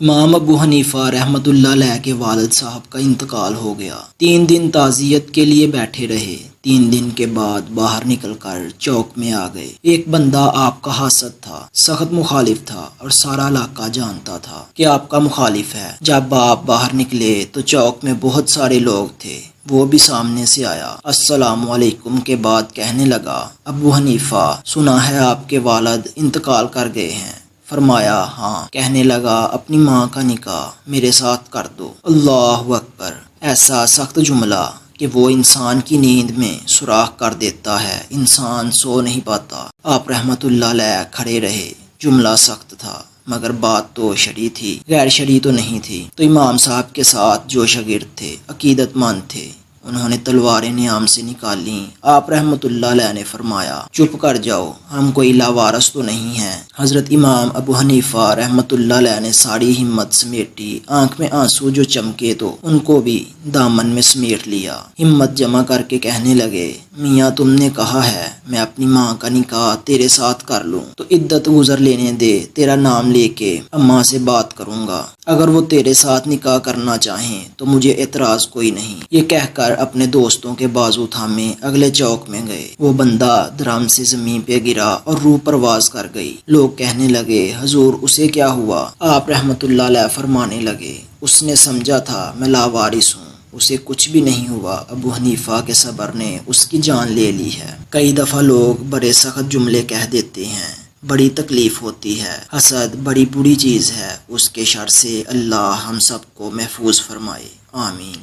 امام ابو حنیفہ رحمۃ اللہ علیہ کے والد صاحب کا انتقال ہو گیا۔ 3 دن تعزیت کے لیے بیٹھے رہے۔ 3 دن کے بعد باہر نکل کر چوک میں آ گئے۔ ایک بندہ آپ کا حاسد تھا، سخت مخالف تھا اور سارا علاقہ جانتا تھا کہ آپ کا مخالف ہے۔ جب آپ باہر نکلے تو چوک میں بہت سارے لوگ تھے۔ وہ بھی سامنے سے آیا، السلام علیکم کے بعد کہنے لگا، ابو حنیفہ، سنا ہے آپ کے والد انتقال کر گئے ہیں؟ فرمایا ہاں۔ کہنے لگا، اپنی ماں کا نکاح میرے ساتھ کر دو۔ اللہ اکبر! ایسا سخت جملہ کہ وہ انسان کی نیند میں سوراخ کر دیتا ہے، انسان سو نہیں پاتا۔ آپ رحمت اللہ علیہ کھڑے رہے۔ جملہ سخت تھا مگر بات تو شرعی تھی، غیر شرعی تو نہیں تھی۔ تو امام صاحب کے ساتھ جو شاگرد تھے، عقیدت مند تھے، انہوں نے تلواریں نیام سے نکالیں۔ آپ رحمت اللہ علیہ نے فرمایا، چپ کر جاؤ، ہم کوئی لاوارث تو نہیں ہیں۔ حضرت امام ابو حنیفہ رحمت اللہ علیہ نے ساری ہمت سمیٹی، آنکھ میں آنسو جو چمکے تو ان کو بھی دامن میں سمیٹ لیا۔ ہمت جمع کر کے کہنے لگے، میاں تم نے کہا ہے میں اپنی ماں کا نکاح تیرے ساتھ کر لوں تو عدت گزر لینے دے، تیرا نام لے کے اماں سے بات کروں گا، اگر وہ تیرے ساتھ نکاح کرنا چاہیں تو مجھے اعتراض کوئی نہیں۔ یہ کہہ کر اپنے دوستوں کے بازو تھامے اگلے چوک میں گئے۔ وہ بندہ درم سے زمین پہ گرا اور روح پرواز کر گئی۔ لوگ کہنے لگے، حضور اسے کیا ہوا؟ آپ رحمت اللہ علیہ فرمانے لگے، اس نے سمجھا تھا میں لاوارث ہوں، اسے کچھ بھی نہیں ہوا، ابو حنیفہ کے صبر نے اس کی جان لے لی ہے۔ کئی دفعہ لوگ بڑے سخت جملے کہہ دیتے ہیں، بڑی تکلیف ہوتی ہے۔ حسد بڑی بری چیز ہے، اس کے شر سے اللہ ہم سب کو محفوظ فرمائے، آمین۔